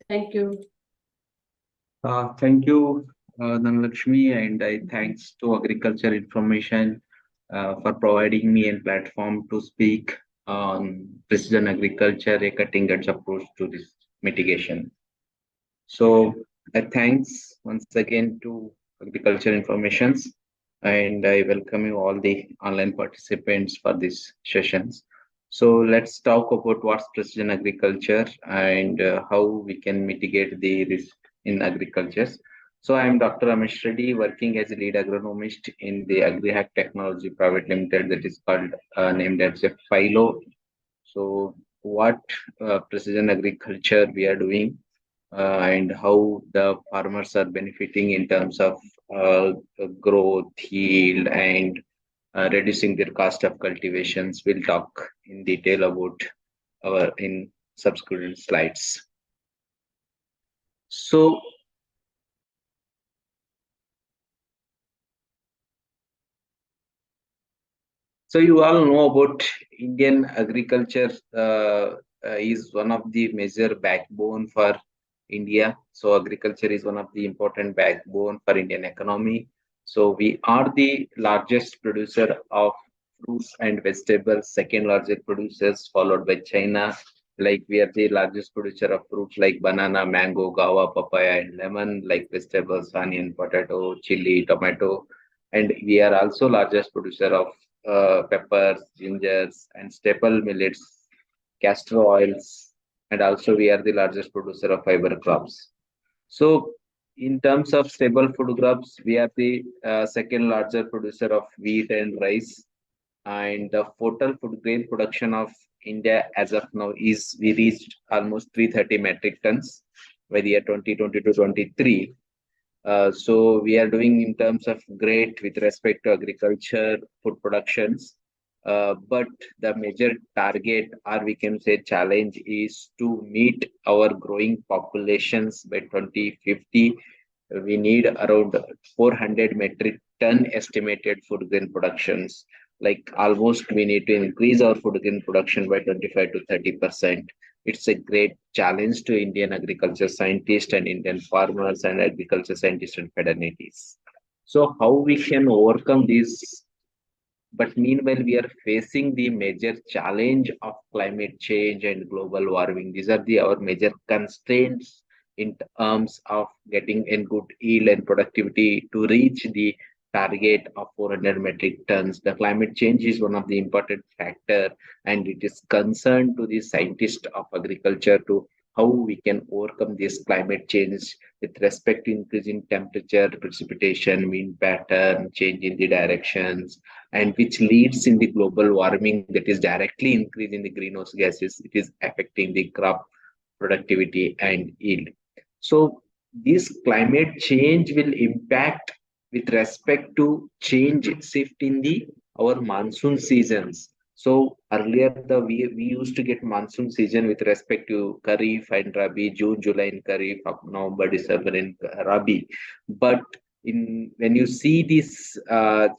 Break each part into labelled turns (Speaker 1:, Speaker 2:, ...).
Speaker 1: Thank you.
Speaker 2: Thank you, Dhanalakshmi, and I thanks to Agriculture Information for providing me a platform to speak on precision agriculture, a cutting-edge approach to this mitigation. So I thanks once again to Agriculture Informations, and I welcome you all the online participants for these sessions. So let's talk about what's precision agriculture and how we can mitigate the risk in agriculture. So I am Dr. Ramesh Reddy, working as a lead agronomist in the AgriHack Technology Private Limited, that is called named as a Fyllo. So what precision agriculture we are doing and how the farmers are benefiting in terms of growth, yield, and reducing their cost of cultivations. We'll talk in detail about our in subsequent slides. So, so you all know about Indian agriculture is one of the major backbone for India. So agriculture is one of the important backbone for Indian economy. So we are the largest producer of fruits and vegetables, second largest producers, followed by China. Like we are the largest producer of fruits like banana, mango, guava, papaya, and lemon. Like vegetables, onion, potato, chili, tomato, and we are also largest producer of peppers, gingers, and staple millets, castor oils, and also we are the largest producer of fiber crops. So, in terms of staple food crops, we are the second largest producer of wheat and rice, and the total food grain production of India as of now is we reached almost 330 metric tons by the year 2020 to 23. So we are doing in terms of great with respect to agriculture, food productions. But the major target, or we can say challenge, is to meet our growing populations by 2050. We need around 400 metric ton estimated food grain productions. Like almost we need to increase our food grain production by 25 to 30%. It's a great challenge to Indian agriculture scientists and Indian farmers and agriculture scientists and fraternities. So how we can overcome this? But meanwhile, we are facing the major challenge of climate change and global warming. These are the our major constraints in terms of getting in good yield and productivity to reach the target of 400 metric tons. The climate change is one of the important factor, and it is concerned to the scientist of agriculture to how we can overcome this climate change with respect to increase in temperature, precipitation, wind pattern, change in the directions, and which leads in the global warming that is directly increasing the greenhouse gases. It is affecting the crop productivity and yield. So this climate change will impact with respect to change shift in the our monsoon seasons. So earlier we used to get monsoon season with respect to Kharif and Rabi, June, July in Kharif, November, December in Rabi. But in when you see this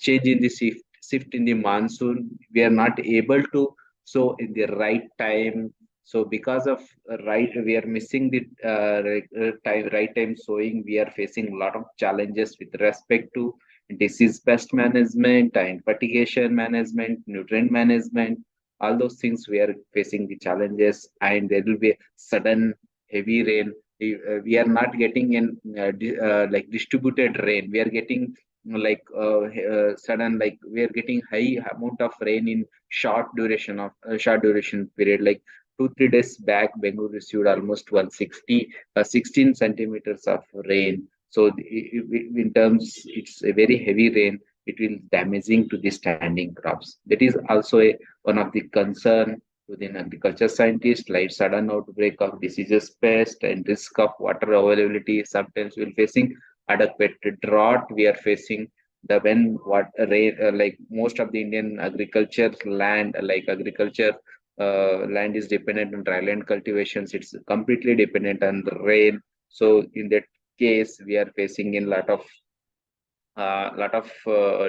Speaker 2: change in the shift in the monsoon, we are not able to sow in the right time. So because of we are missing the right time sowing. We are facing a lot of challenges with respect to disease pest management and fertigation management, nutrient management. All those things we are facing the challenges, and there will be sudden heavy rain. We are not getting in like distributed rain. We are getting like sudden, like we are getting high amount of rain in short duration period. Like 2 3 days back, Bengaluru received almost 160 16 centimeters of rain. So in terms, it's a very heavy rain. It will damaging to the standing crops. That is also one of the concern within agriculture scientists, like sudden outbreak of diseases, pest, and risk of water availability. Sometimes we're facing adequate drought. We are facing the when what rain like most of the Indian agriculture land, like agriculture land is dependent on dryland cultivations. It's completely dependent on the rain. So in that case, we are facing in lot of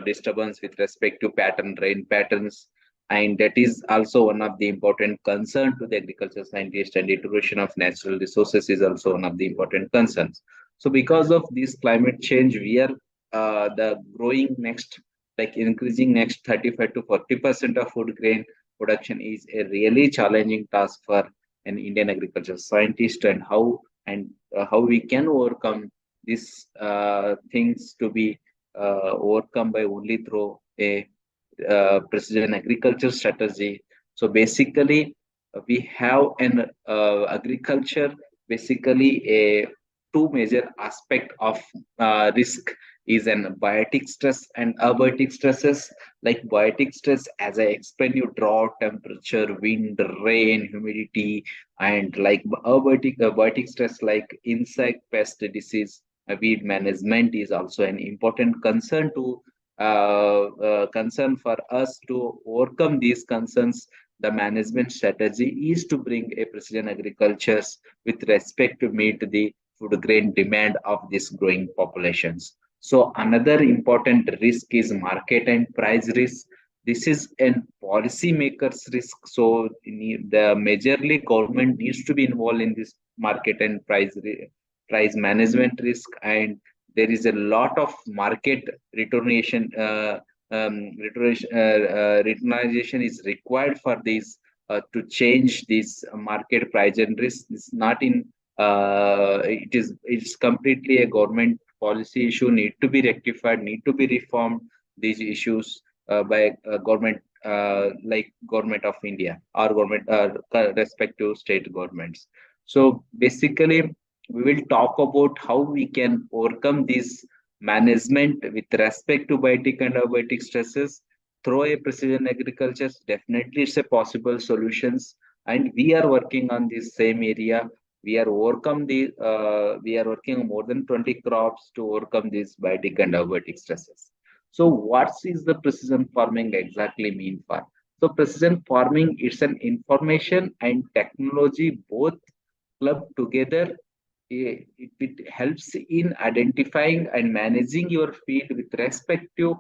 Speaker 2: disturbance with respect to pattern rain patterns. and that is also one of the important concern to the agriculture scientist, and deterioration of natural resources is also one of the important concerns. So because of this climate change, we are the growing next, like increasing next 35 to 40% of food grain production is a really challenging task for an Indian agriculture scientist, and how we can overcome these things to be overcome by only through a precision agriculture strategy. So basically, we have an agriculture, basically a two major aspect of risk is an biotic stress and abiotic stresses. Like biotic stress, as I explained you, drought, temperature, wind, rain, humidity, and like biotic stress like insect, pest, disease, weed management is also an important concern for us. To overcome these concerns, the management strategy is to bring a precision agriculture with respect to meet the food grain demand of these growing populations. So another important risk is market and price risk. This is an policymaker's risk. So the majorly government needs to be involved in this market and price management risk, and there is a lot of market returnation returnization is required for this to change this market price and risk. It's not in it's completely a government policy issue, need to be rectified, need to be reformed these issues by government like government of India or government respective state governments. So basically, we will talk about how we can overcome this management with respect to biotic and abiotic stresses through a precision agriculture. Definitely, it's a possible solutions, and we are working on this same area. We are working on more than 20 crops to overcome these biotic and abiotic stresses. So, what is the precision farming exactly mean for? So, precision farming is an information and technology both clubbed together. It helps in identifying and managing your field with respect to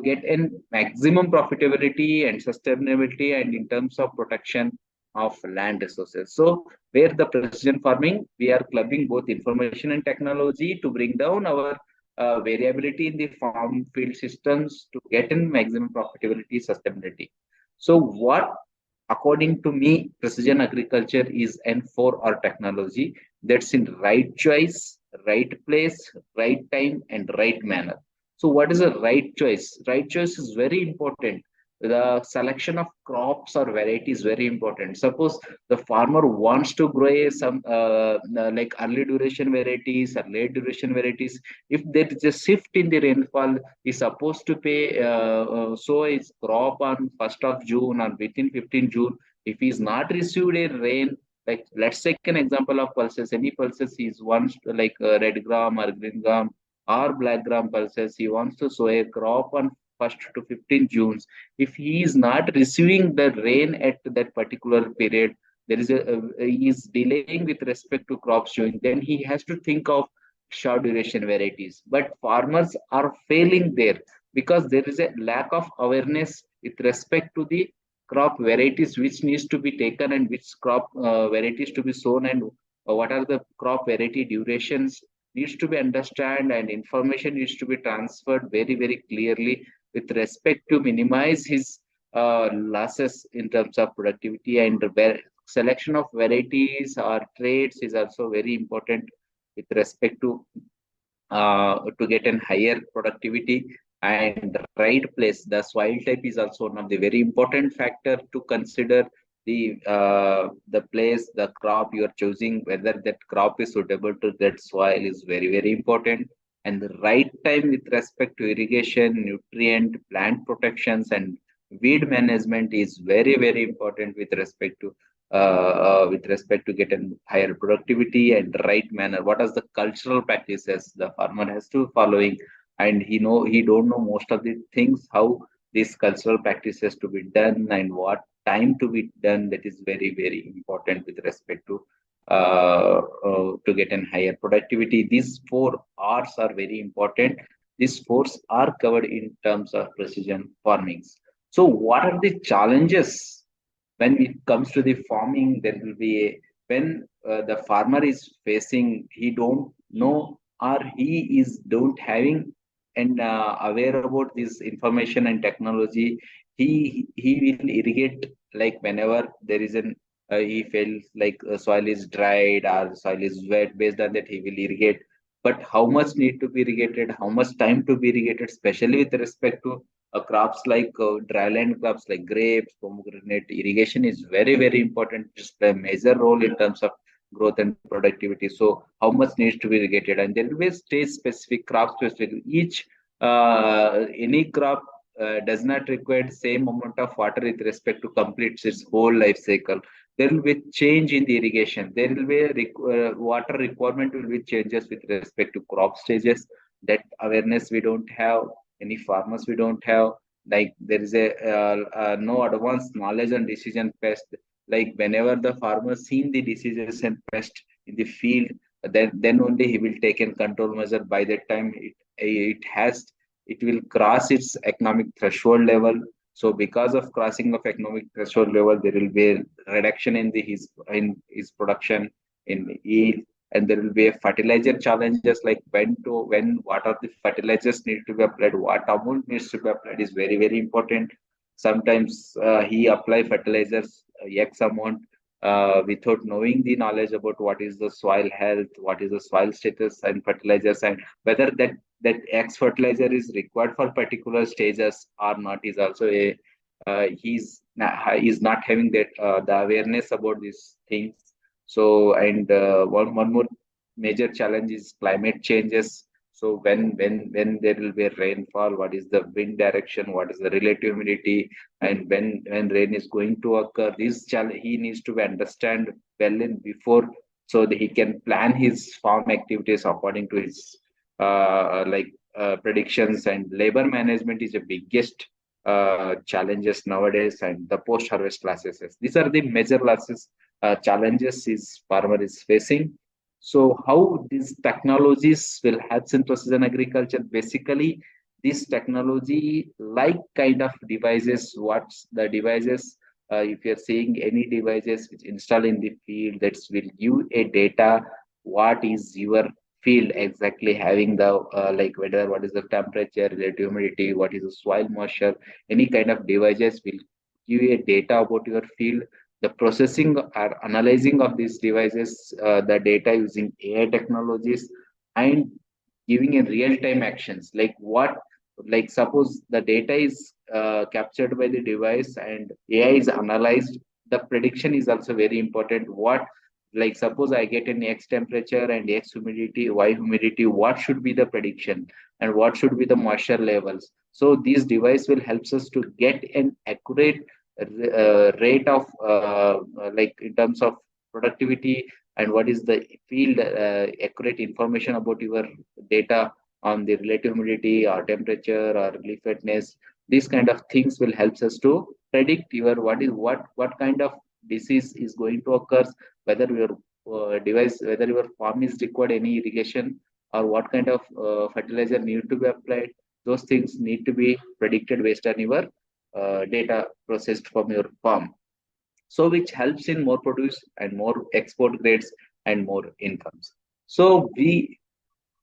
Speaker 2: get an maximum profitability and sustainability, and in terms of protection of land resources. So where the precision farming, we are clubbing both information and technology to bring down our variability in the farm field systems to get in maximum profitability sustainability. So what, according to me, precision agriculture is N4 or technology that's in right choice, right place, right time, and right manner. So, what is the right choice? Right choice is very important. The selection of crops or varieties is very important. Suppose the farmer wants to grow some like early duration varieties or late duration varieties. If there is a shift in the rainfall, is supposed to pay sow his crop on 1st of June or within 15th June. If he's not received a rain, like let's take an example of pulses. Any pulses he wants to, like red gram or green gram or black gram pulses, he wants to sow a crop on 1st to 15th June. If he is not receiving the rain at that particular period, there is he is delaying with respect to crop sowing. Then he has to think of short duration varieties. But farmers are failing there because there is a lack of awareness with respect to the crop varieties which needs to be taken and which crop varieties to be sown, and what are the crop variety durations needs to be understood, and information needs to be transferred very very clearly with respect to minimize his losses in terms of productivity. And selection of varieties or traits is also very important with respect to get an higher productivity. And right place, the soil type is also one of the very important factor to consider. The place, the crop you are choosing, whether that crop is suitable to that soil is very very important. And the right time with respect to irrigation, nutrient, plant protections, and weed management is very very important with respect to get a higher productivity and right manner. What are the cultural practices the farmer has to following, and he don't know most of the things how these cultural practices to be done and what time to be done. That is very very important with respect to get a higher productivity. These four R's are very important. These four are covered in terms of precision farming. So what are the challenges when it comes to the farming? There will be when the farmer is facing, he don't know or he is don't having and aware about this information and technology. He will irrigate like whenever there is an he feels like soil is dried or soil is wet. Based on that, he will irrigate. But how much need to be irrigated? How much time to be irrigated? Especially with respect to crops like dryland crops like grapes, pomegranate. Irrigation is very important. It's a major role in terms of growth and productivity. So how much needs to be irrigated? And there will be stage specific, crop specific. Each any crop does not require same amount of water with respect to complete its whole life cycle. There will be change in the irrigation. There will be water requirement will be changes with respect to crop stages. That awareness we don't have, any farmers we don't have. Like there is a no advanced knowledge and decision pest. Like whenever the farmer seen the diseases and pest in the field, then only he will take a control measure. By that time it will cross its economic threshold level. So because of crossing of economic threshold level, there will be a reduction in the his production in yield, and there will be a fertilizer challenges like when what are the fertilizers need to be applied, what amount needs to be applied is very important. Sometimes he apply fertilizers x amount without knowing the knowledge about what is the soil health, what is the soil status and fertilizers, and whether that X fertilizer is required for particular stages or not is also a he's not having that the awareness about these things. So and one more major challenge is climate changes. So when there will be a rainfall, what is the wind direction, what is the relative humidity, and when rain is going to occur, this challenge he needs to understand well in before, so that he can plan his farm activities according to his predictions. And labor management is the biggest challenges nowadays, and the post harvest losses. These are the major losses challenges is farmer is facing. So how these technologies will help in precision agriculture? Basically, this technology like kind of devices. What's the devices? If you're seeing any devices which install in the field, that will give a data what is your field exactly having the like whether what is the temperature, relative humidity, what is the soil moisture. Any kind of devices will give you a data about your field. The processing or analyzing of these devices, the data using AI technologies, and giving a real-time actions like what, like suppose the data is captured by the device and AI is analyzed. The prediction is also very important. What, like suppose I get an X temperature and X humidity, Y humidity, what should be the prediction and what should be the moisture levels? So this device will helps us to get an accurate rate of like in terms of productivity, and what is the field accurate information about your data on the relative humidity or temperature or leaf wetness. These kind of things will helps us to predict your what kind of disease is going to occur, whether your device, whether your farm is required any irrigation, or what kind of fertilizer need to be applied. Those things need to be predicted based on your data processed from your farm. So which helps in more produce and more export grades and more incomes. So we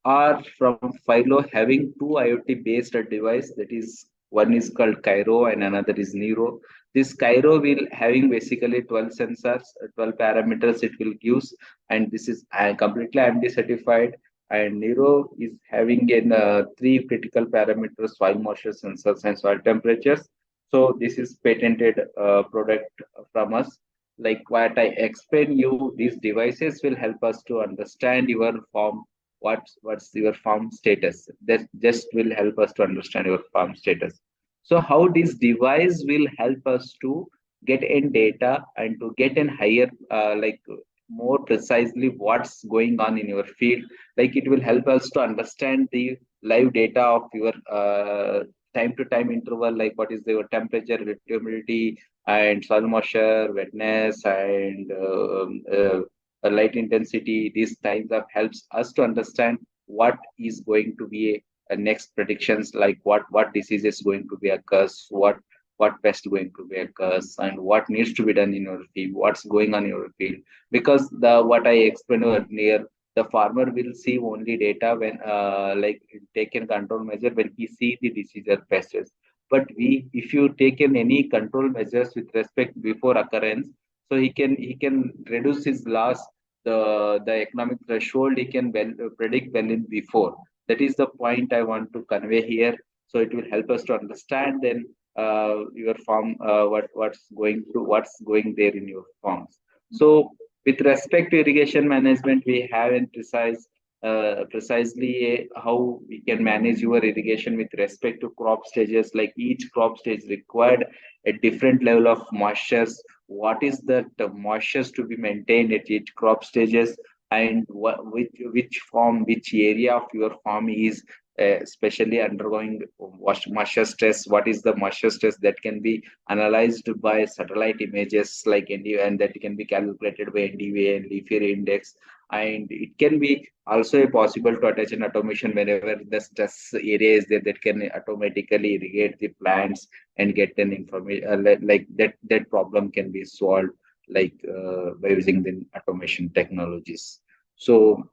Speaker 2: are from Fyllo having two IoT based device, that is one is called Cairo and another is Nero. This Cairo will having basically 12 sensors, 12 parameters it will gives, and this is completely IMD certified. And Nero is having in three critical parameters: soil moisture sensors and soil temperatures. So this is patented product from us. Like what I explain you, these devices will help us to understand your farm, what's your farm status. That just will help us to understand your farm status. So how this device will help us to get in data and to get in higher like more precisely what's going on in your field. Like it will help us to understand the live data of your time to time interval, like what is your temperature, relative humidity, and soil moisture, wetness, and light intensity. These times of helps us to understand what is going to be a next predictions, like what disease is going to be occurs, what pest going to be occurs and what needs to be done in your field, what's going on in your field. Because the what I explained earlier, the farmer will see only data when like taken control measure when he see the disease or pests. But we, if you taken any control measures with respect before occurrence, so he can reduce his loss, the economic threshold he can predict well in before. That is the point I want to convey here. So it will help us to understand then your farm, what's going there in your farms. So with respect to irrigation management, we have emphasized precisely how we can manage your irrigation with respect to crop stages. Like each crop stage required a different level of moistures. What is the moistures to be maintained at each crop stages, and which farm, which area of your farm is especially undergoing moisture stress? What is the moisture stress that can be analyzed by satellite images like NDV, and that can be calculated by NDVA and leaf area index. And it can be also possible to attach an automation whenever the stress area is there, that can automatically irrigate the plants and get an information like that problem can be solved like by using the automation technologies. So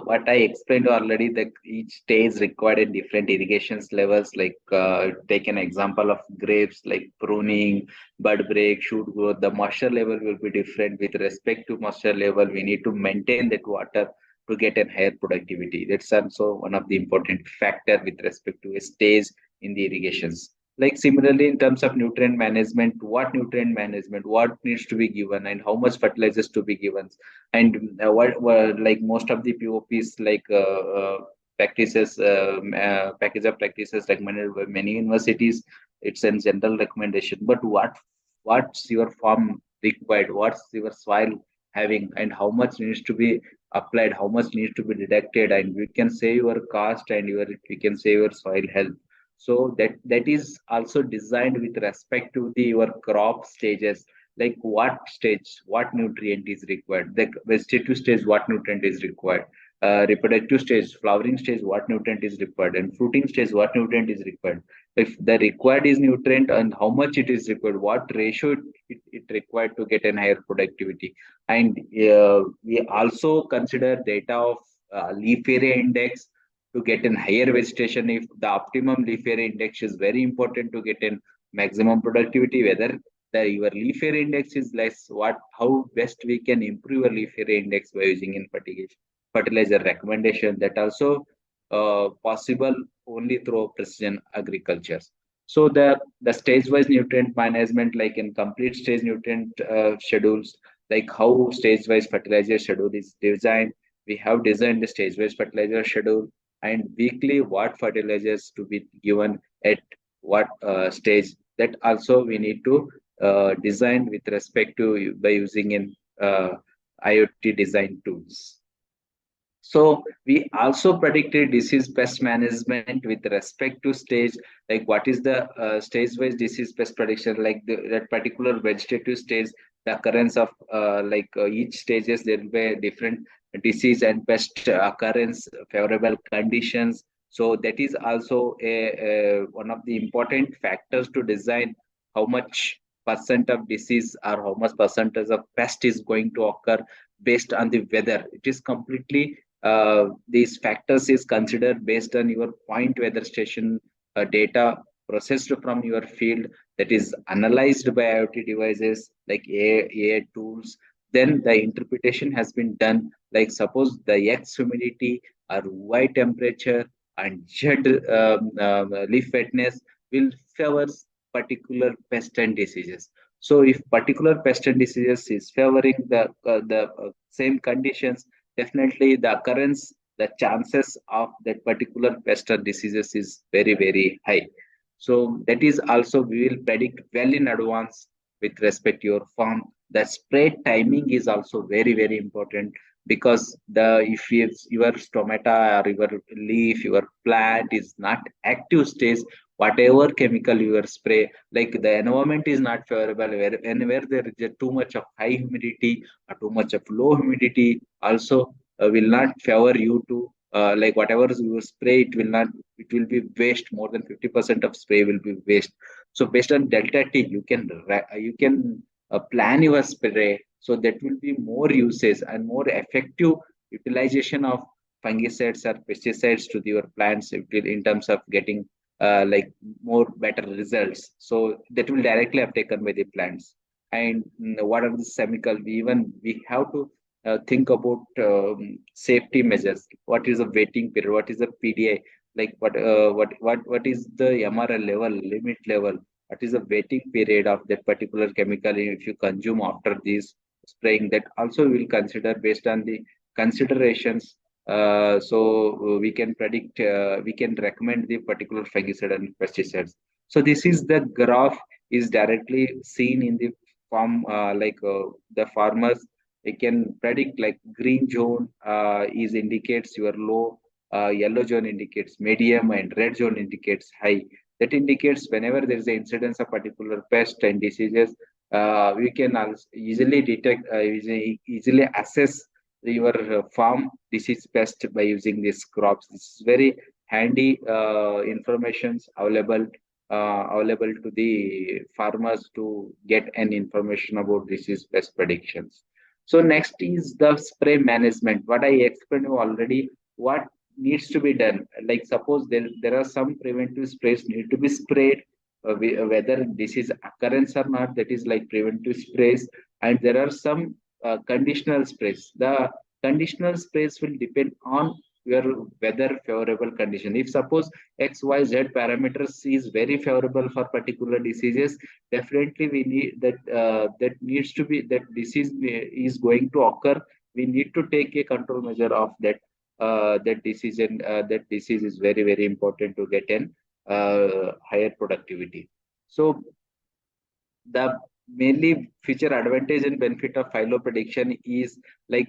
Speaker 2: what I explained already, that each stage required in different irrigations levels. Like take an example of grapes, like pruning, bud break, shoot growth. The moisture level will be different. With respect to moisture level, we need to maintain that water to get a higher productivity. That's also one of the important factor with respect to a stage in the irrigations. Like similarly, in terms of nutrient management, what needs to be given and how much fertilizers to be given, and like most of the POPs like practices package of practices recommended by many universities. It's a general recommendation, but what's your farm required, what's your soil having, and how much needs to be applied, how much needs to be deducted, and we can save your cost and your we can save your soil health. So that is also designed with respect to the your crop stages, like what stage what nutrient is required, the vegetative stage what nutrient is required, reproductive stage flowering stage what nutrient is required, and fruiting stage what nutrient is required. If the required is nutrient and how much it is required, what ratio it required to get an higher productivity. And we also consider data of leaf area index to get an higher vegetation. If the optimum leaf area index is very important to get an maximum productivity, whether the your leaf area index is less, what how best we can improve your leaf area index by using in fertilizer recommendation, that also possible only through precision agriculture. So the stage wise nutrient management, like in complete stage nutrient schedules, like how stage wise fertilizer schedule is designed. We have designed the stage wise fertilizer schedule, and weekly what fertilizers to be given at what stage, that also we need to design with respect to by using in IoT design tools. So we also predicted disease pest management with respect to stage, like what is the stage-wise disease pest prediction, like that particular vegetative stage, the occurrence of each stages, there will be a different disease and pest occurrence, favorable conditions. So that is also one of the important factors to design how much percent of disease or how much percentage of pest is going to occur based on the weather. It is completely these factors is considered based on your point weather station data processed from your field, that is analyzed by IoT devices like AI tools. Then the interpretation has been done. Like suppose the X humidity or Y temperature and Z leaf wetness will favor particular pest and diseases. So if particular pest and diseases is favoring the same conditions, definitely the occurrence, the chances of that particular pest or diseases is very, very high. So that is also we will predict well in advance with respect to your farm. The spray timing is also very, very important, because the if it's your stomata or your leaf, your plant is not active stage, whatever chemical you spray, like the environment is not favorable, where there is too much of high humidity or too much of low humidity also will not favor you to like whatever you spray, it will not, it will be waste. More than 50% of spray will be waste. So based on delta T, you can plan your spray. So that will be more usage and more effective utilization of fungicides or pesticides to your plants in terms of getting like more better results. So that will directly have taken by the plants. And what are the chemical? We have to think about safety measures. What is the waiting period? What is the PDI? Like what is the MRL level, limit level? What is the waiting period of that particular chemical if you consume after this spraying? That also we will consider based on the considerations. We can predict, we can recommend the particular fungicide and pesticides. So this is the graph is directly seen in the farm, the farmers. They can predict like green zone is indicates your low, yellow zone indicates medium, and red zone indicates high. That indicates whenever there is an incidence of particular pest and diseases, we can also easily detect, easily assess your farm disease pest by using these crops. This is very handy informations available to the farmers to get an information about disease pest predictions. So next is the spray management. What I explained already, what needs to be done. Like suppose there are some preventive sprays need to be sprayed, whether this is occurrence or not, that is like preventive sprays. And there are some conditional sprays. The conditional sprays will depend on your weather favorable condition. If suppose XYZ parameters is very favorable for particular diseases, definitely we need that, that needs to be, that disease is going to occur. We need to take a control measure of that, that decision. That disease is very important to get an higher productivity. So the mainly feature advantage and benefit of Fyllo prediction is like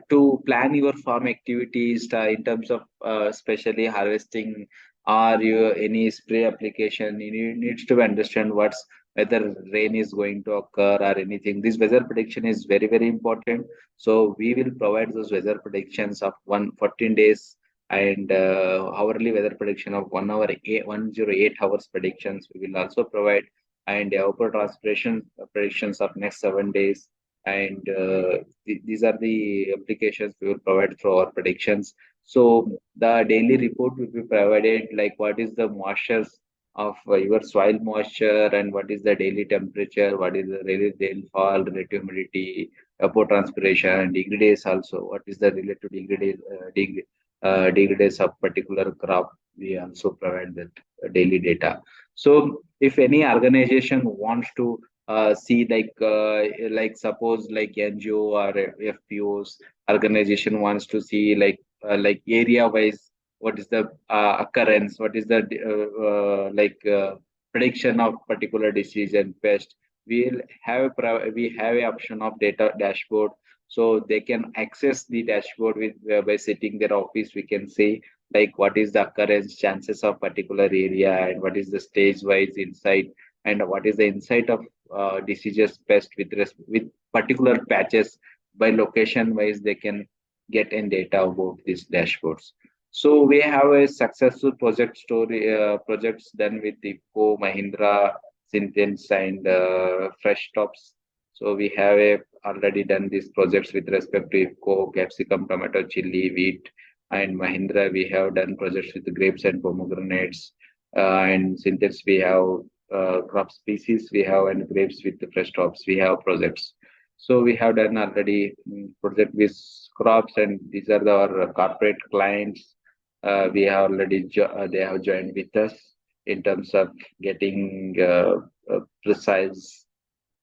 Speaker 2: to plan your farm activities in terms of especially harvesting or your any spray application. You needs to understand what's whether rain is going to occur or anything. This weather prediction is very important. So we will provide those weather predictions of 14 days and hourly weather prediction of 1 hour, 108 hours predictions. We will also provide, and upper transpiration predictions of next 7 days. And these are the applications we will provide through our predictions. So the daily report will be provided, like what is the moistures of your soil moisture, and what is the daily temperature, what is the relative rainfall, relative humidity, evapotranspiration, and degree days also. What is the relative degree days of particular crop? We also provide that daily data. So if any organization wants to see like suppose like NGO or FPOs organization wants to see like area wise what is the occurrence, what is the prediction of particular disease and pest. We have a option of data dashboard, so they can access the dashboard with by sitting their office. We can say like what is the occurrence chances of particular area, and what is the stage wise insight, and what is the insight of diseases pest with particular patches. By location wise they can get in data about these dashboards. So we have a successful projects done with IFCO, Mahindra, Synthens, and Fresh Tops. So we have already done these projects with respect to IFCO, capsicum, tomato, chili, wheat, and Mahindra. We have done projects with grapes and pomegranates. And Synthens we have crop species. We have and grapes with the fresh crops. We have projects. So we have done already project with crops, and these are our corporate clients. We have already they have joined with us in terms of getting precise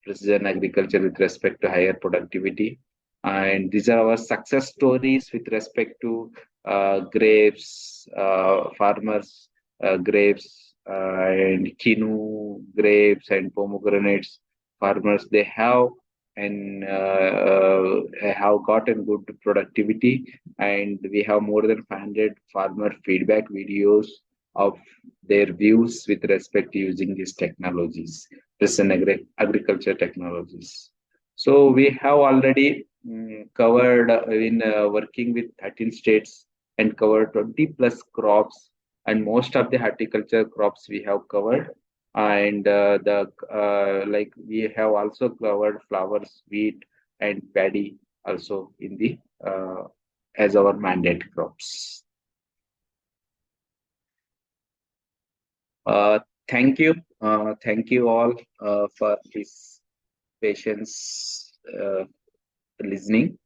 Speaker 2: precision agriculture with respect to higher productivity. And these are our success stories with respect to grapes, farmers, grapes, and quinoa, grapes, and pomegranates. Farmers, they have gotten good productivity, and we have more than 500 farmer feedback videos of their views with respect to using these technologies, precision agriculture technologies. So we have already covered in working with 13 states and covered 20 plus crops, and most of the horticulture crops we have covered. and the like we have also covered flowers, wheat, and paddy also in the as our mandate crops. Uh, thank you all for this patience listening.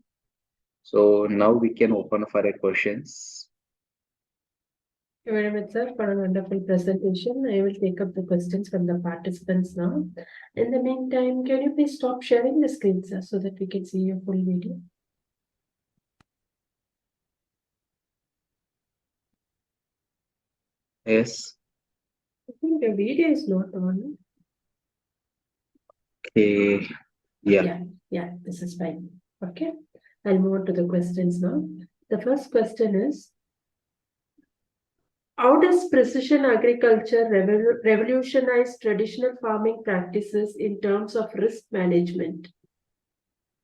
Speaker 2: So now we can open for a questions.
Speaker 1: Thank you very much, sir, for a wonderful presentation. I will take up the questions from the participants now. In the meantime, can you please stop sharing the screen, sir, so that we can see your full video?
Speaker 2: Yes.
Speaker 1: I think the video is not on.
Speaker 2: Okay. Yeah.
Speaker 1: Yeah, this is fine. Okay, I'll move on to the questions now. The first question is, how does precision agriculture revolutionize traditional farming practices in terms of risk management?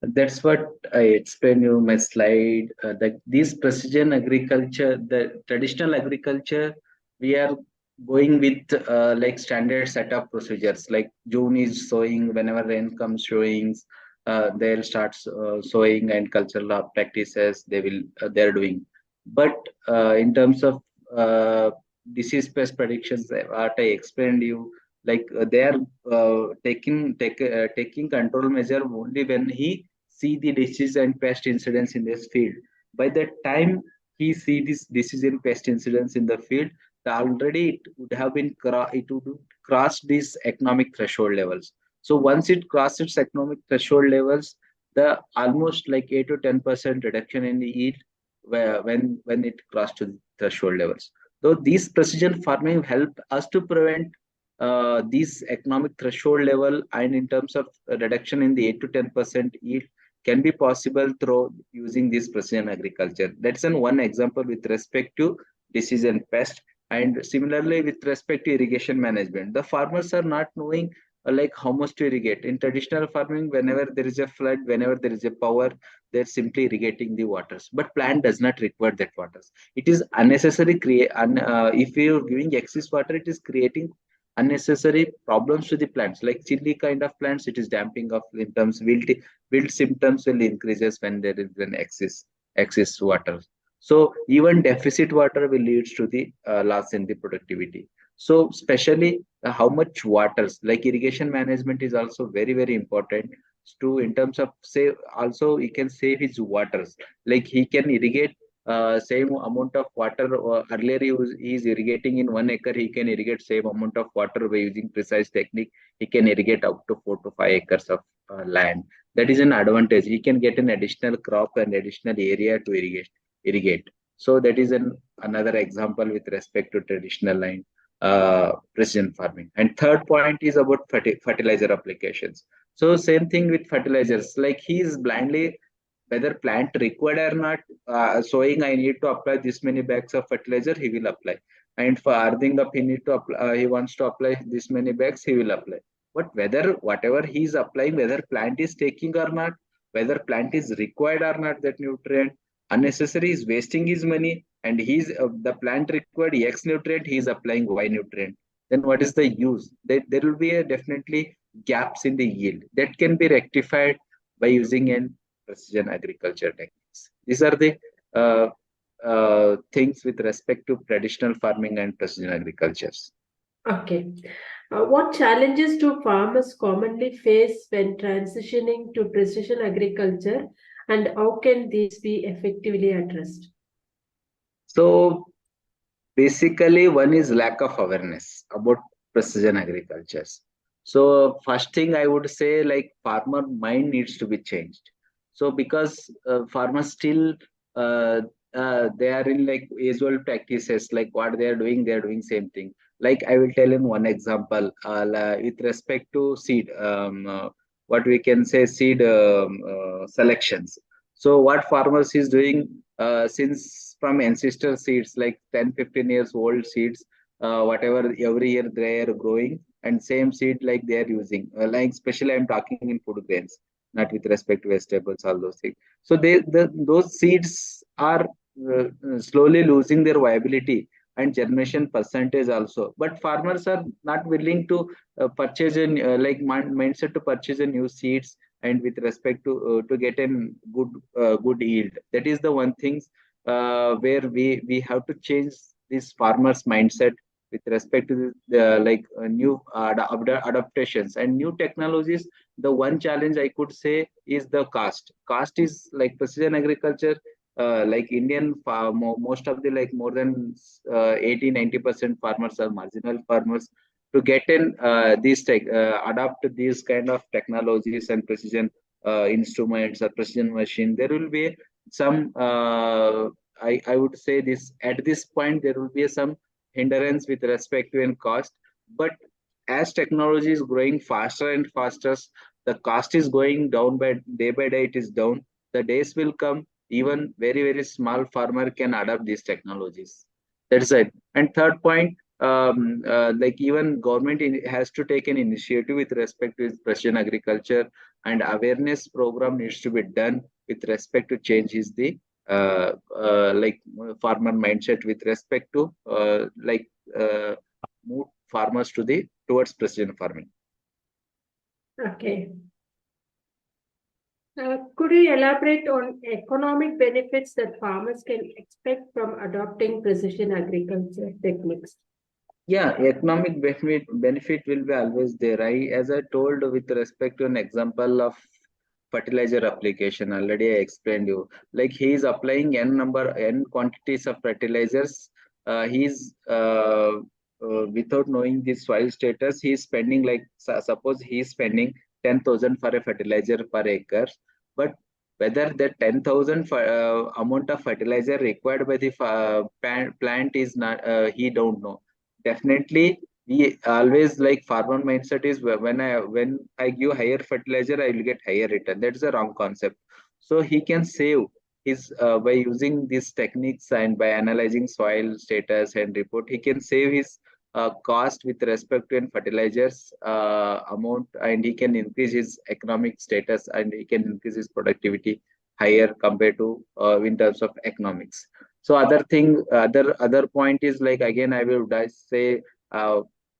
Speaker 2: That's what I explained you my slide. That this precision agriculture, the traditional agriculture, we are going with like standard setup procedures. Like June is sowing, whenever rain comes, showings, they'll start sowing, and cultural practices they're doing. But in terms of disease pest predictions, what I explained you, like they are taking control measure only when he see the disease and pest incidents in this field. By the time he see this disease and pest incidents in the field, already it would have been it would cross these economic threshold levels. So once it crosses economic threshold levels, the almost like 8 to 10% reduction in the yield when it crossed to the threshold levels. So these precision farming help us to prevent these economic threshold level, and in terms of reduction in the 8 to 10% yield can be possible through using this precision agriculture. That's an one example with respect to disease and pest. And similarly, with respect to irrigation management, the farmers are not knowing like how much to irrigate. In traditional farming, whenever there is a flood, whenever there is a power, they're simply irrigating the waters. But plant does not require that waters. It is unnecessary. If you're giving excess water, it is creating unnecessary problems to the plants. Like chili kind of plants, it is damping of symptoms. Wilt symptoms will increases when there is an excess water. So even deficit water will leads to the loss in the productivity. So especially how much waters, like irrigation management is also very important to in terms of save. Also he can save his waters, like he can irrigate same amount of water. Earlier he is irrigating in 1 acre, he can irrigate same amount of water by using precise technique. He can irrigate up to 4 to 5 acres of land. That is an advantage. He can get an additional crop and additional area to irrigate. So that is another example with respect to traditional line precision farming. And third point is about fertilizer applications. So same thing with fertilizers. Like he is blindly, whether plant required or not, sowing I need to apply this many bags of fertilizer, he will apply. And for earthing up, he need to apply, he wants to apply this many bags, he will apply. But whether whatever he is applying, whether plant is taking or not, whether plant is required or not, that nutrient, unnecessary is wasting his money, and he's the plant required X nutrient, he is applying Y nutrient. Then what is the use? There will be a definitely gaps in the yield that can be rectified by using an precision agriculture techniques. These are the uh, things with respect to traditional farming and precision agricultures.
Speaker 1: Okay. What challenges do farmers commonly face when transitioning to precision agriculture, and how can these be effectively addressed?
Speaker 2: So basically, one is lack of awareness about precision agricultures. So first thing I would say, like farmer mind needs to be changed. So because farmers still uh, they are in like usual practices, like what they are doing same thing. Like I will tell in one example with respect to seed, what we can say seed selections. So what farmers is doing since from ancestor seeds, like 10 to 15 years old seeds, whatever every year they are growing, and same seed like they are using, like especially I'm talking in food grains, not with respect to vegetables, all those things. So those seeds are slowly losing their viability and germination percentage also. But farmers are not willing to purchase a mindset to purchase a new seeds and with respect to get a good yield. That is the one thing where we have to change this farmers mindset with respect to the new adaptations and new technologies. The one challenge I could say is the cost. Cost is like precision agriculture, like Indian most of the like more than 80-90% farmers are marginal farmers. To get in these adapt these kind of technologies and precision instruments or precision machine, there will be some I would say this at this point there will be some hindrance with respect to in cost. But as technology is growing faster and faster, the cost is going down by day, it is down. The days will come, even very small farmer can adopt these technologies. That's it. And third point, like even government has to take an initiative with respect to precision agriculture, and awareness program needs to be done with respect to change is the farmer mindset with respect to move farmers to the towards precision farming.
Speaker 1: Okay. Could you elaborate on economic benefits that farmers can expect from adopting precision agriculture techniques?
Speaker 2: Yeah, economic benefit will be always there. As I told with respect to an example of fertilizer application, already I explained you. Like he is applying n quantities of fertilizers. He's without knowing the soil status, he is spending like suppose he is spending 10,000 for a fertilizer per acre, but whether the 10,000 amount of fertilizer required by the plant is not, he don't know. Definitely, we always like farmer mindset is when I give higher fertilizer, I will get higher return. That's a wrong concept. So he can save his by using these techniques and by analyzing soil status and report, he can save his cost with respect to fertilizers amount, and he can increase his economic status and he can increase his productivity higher compared to in terms of economics. So other point is like again I will say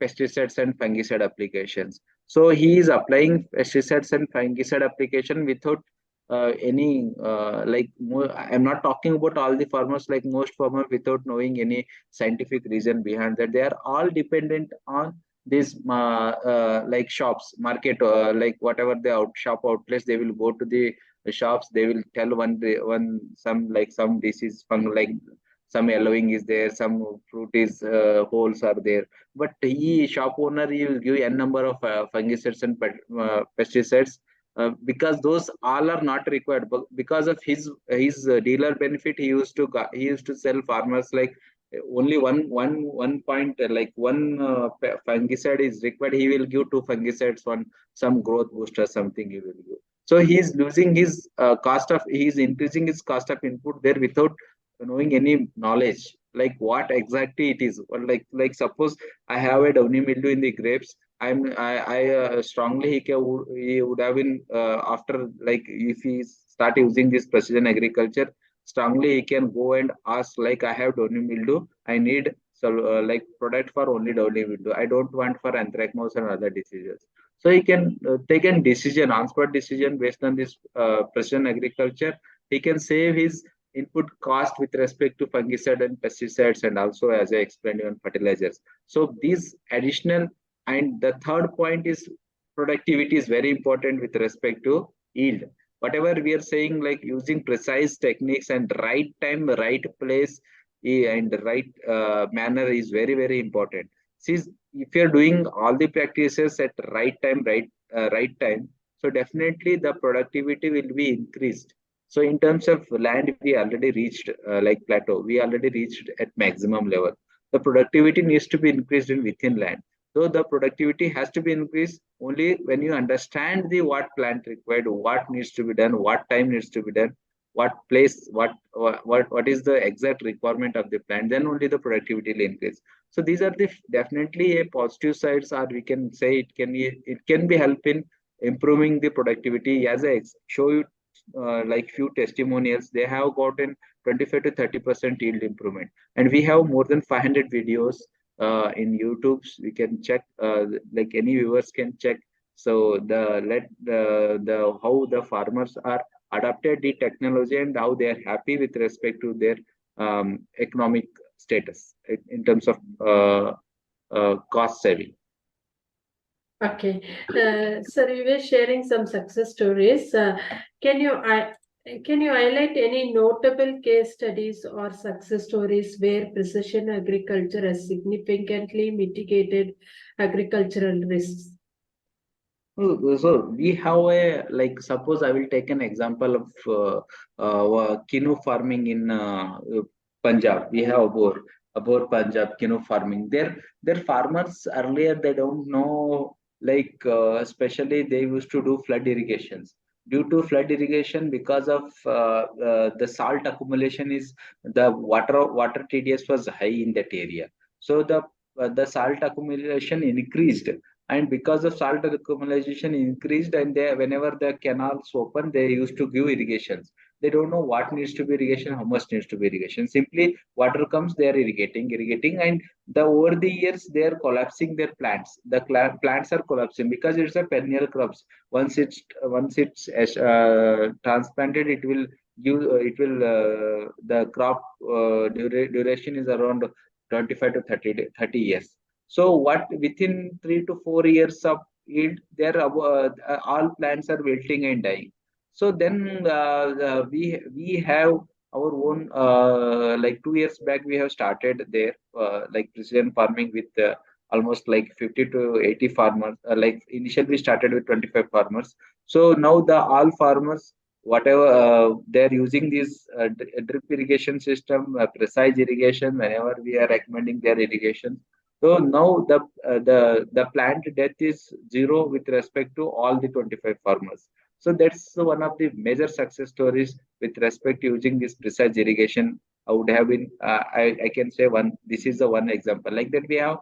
Speaker 2: pesticides and fungicide applications. So he is applying pesticides and fungicide application without any I'm not talking about all the farmers, like most farmers without knowing any scientific reason behind that. They are all dependent on these like shops, market, like whatever the shop outlets, they will go to the shops, they will tell one some like some disease like some yellowing is there, some fruit is holes are there, but he shop owner he will give n number of fungicides and pesticides because those all are not required. But because of his dealer benefit, he used to sell farmers like only one point like one fungicide is required. He will give two fungicides, one some growth booster something he will give. So he's losing his he's increasing his cost of input there without knowing any knowledge like what exactly it is. Or like suppose I have a downy mildew in the grapes. I strongly he would have been after like if he start using this precision agriculture, strongly he can go and ask like I have downy mildew, I need so like product for only downy mildew, I don't want for anthracnose and other diseases. So he can take a decision, on-spot decision based on this precision agriculture. He can save his input cost with respect to fungicide and pesticides, and also as I explained on fertilizers. So these additional, and the third point is productivity is very important with respect to yield. Whatever we are saying, like using precise techniques and right time, right place, and right manner is very important. See, if you're doing all the practices at right time, right time, so definitely the productivity will be increased. So in terms of land, we already reached like plateau. We already reached at maximum level. The productivity needs to be increased in within land. So the productivity has to be increased only when you understand the what plant required, what needs to be done, what time needs to be done, what place, what is the exact requirement of the plant. Then only the productivity will increase. So these are the definitely a positive sides, or we can say it can be help in improving the productivity. As I show you like few testimonials, they have gotten 25 to 30% yield improvement. And we have more than 500 videos in YouTube. We can check, like any viewers can check. So the how the farmers are adapted the technology and how they are happy with respect to their economic status in terms of cost saving.
Speaker 1: Okay. Sir, you were sharing some success stories. Can you can you highlight any notable case studies or success stories where precision agriculture has significantly mitigated agricultural risks?
Speaker 2: So we have a, like, suppose I will take an example of quinoa farming in Punjab. We have about Punjab quinoa farming. Their farmers earlier, they don't know, like, especially they used to do flood irrigations. Due to flood irrigation, because of the salt accumulation, is the water TDS was high in that area. So the salt accumulation increased, and because of salt accumulation increased, and they, whenever the canals open, they used to give irrigations. They don't know what needs to be irrigation, how much needs to be irrigation. Simply water comes, they are irrigating, and the over the years they are collapsing their plants. The plants are collapsing because it's a perennial crops. Once it's transplanted, it will give, the crop duration is around 25 to 30 years. So what, within 3 to 4 years of yield, there all plants are wilting and dying. So then we have our own, like 2 years back we have started there, like precision farming with almost like 50 to 80 farmers. Like initially we started with 25 farmers. So now the all farmers, whatever, they're using this drip irrigation system, precise irrigation whenever we are recommending their irrigation. So now the plant death is zero with respect to all the 25 farmers. So that's one of the major success stories with respect to using this precise irrigation. I would have been, I can say one. This is the one example. Like that, we have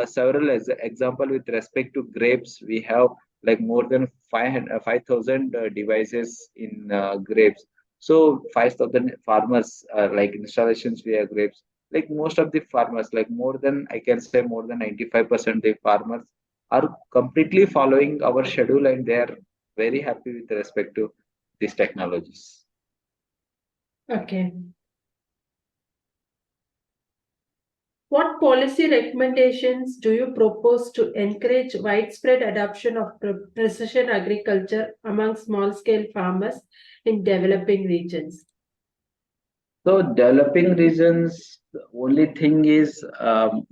Speaker 2: several example with respect to grapes. We have like more than 5,000 devices in grapes. So 5,000 farmers, like installations we have grapes. Like most of the farmers, like more than, I can say more than 95% the farmers are completely following our schedule, and they are very happy with respect to these technologies.
Speaker 1: Okay. What policy recommendations do you propose to encourage widespread adoption of precision agriculture among small-scale farmers in developing regions?
Speaker 2: So developing regions, the only thing is,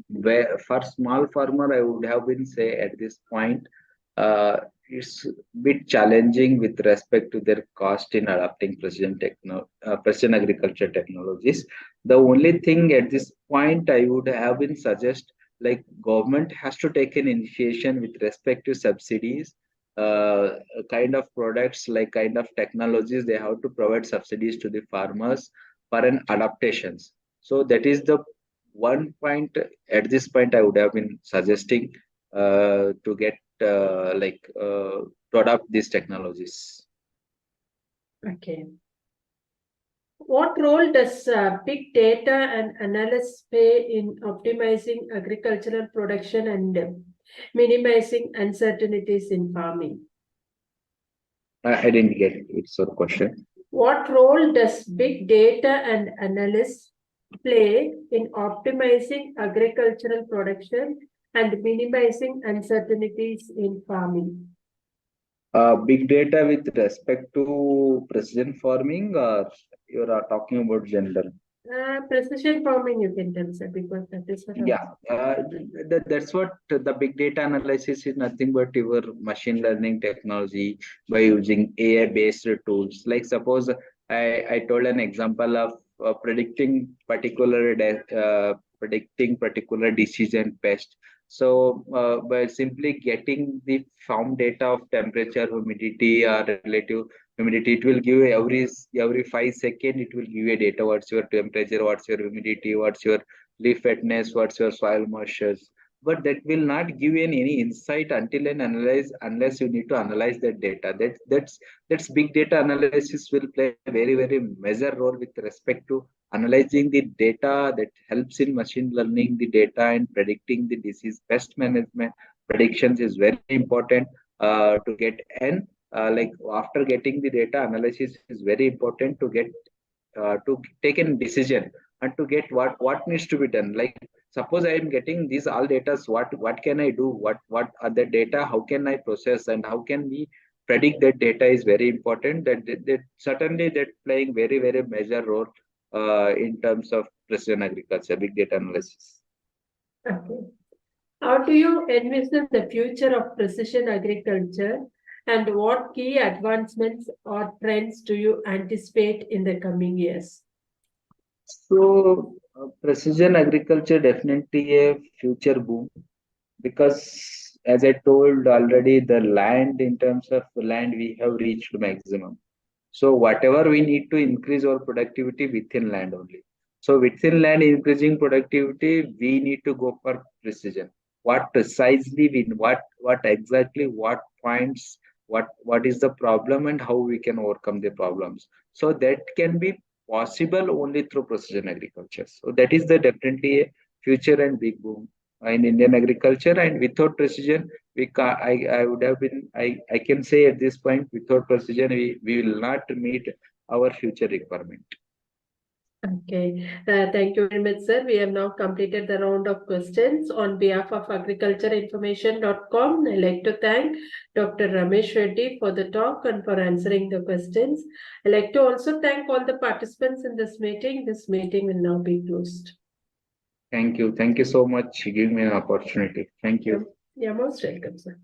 Speaker 2: where for small farmer, I would have been say at this point, it's bit challenging with respect to their cost in adopting precision agriculture technologies. The only thing at this point I would have been suggest, like government has to take an initiation with respect to subsidies, kind of products, like kind of technologies, they have to provide subsidies to the farmers for an adaptations. So that is the one point at this point I would have been suggesting to get, to adopt these technologies.
Speaker 1: Okay. What role does big data and analysis play in optimizing agricultural production and minimizing uncertainties in farming?
Speaker 2: I didn't get it. It's a question.
Speaker 1: What role does big data and analysis play in optimizing agricultural production and minimizing uncertainties in farming?
Speaker 2: Big data with respect to precision farming, or you are talking about general?
Speaker 1: Precision farming, you can tell, sir, because that is what
Speaker 2: Yeah, that's what the big data analysis is, nothing but your machine learning technology by using AI based tools. Like suppose I told an example of predicting particular disease and pest. So by simply getting the farm data of temperature, humidity, or relative humidity, it will give every 5 seconds, it will give you a data. What's your temperature? What's your humidity? What's your leaf wetness, what's your soil moistures. But that will not give you any insight until and analyze, unless you need to analyze that data. That's big data analysis will play a very major role with respect to analyzing the data that helps in machine learning the data and predicting the disease pest management predictions is very important to get. And like after getting the data analysis is very important to get to take a decision and to get what needs to be done. Like suppose I am getting these all data, what can I do, what are the data, how can I process, and how can we predict that data is very important. That certainly that playing very major role in terms of precision agriculture, big data analysis.
Speaker 1: Okay. How do you envision the future of precision agriculture, and what key advancements or trends do you anticipate in the coming years?
Speaker 2: So precision agriculture definitely a future boom, because as I told already, the land, in terms of land, we have reached maximum. So whatever we need to increase our productivity within land only. So within land increasing productivity, we need to go for precision. What precisely we, what exactly, what points, what is the problem, and how we can overcome the problems. So that can be possible only through precision agriculture. So that is the definitely a future and big boom in Indian agriculture. And without precision, we can I would have been I can say at this point, without precision we will not meet our future requirement.
Speaker 1: Okay, thank you very much, sir. We have now completed the round of questions. On behalf of agricultureinformation.com, I'd like to thank Dr. Ramesh Reddy for the talk and for answering the questions. I'd like to also thank all the participants in this meeting. This meeting will now be closed.
Speaker 2: Thank you so much for giving me an opportunity. Thank you.
Speaker 1: You're most welcome, sir.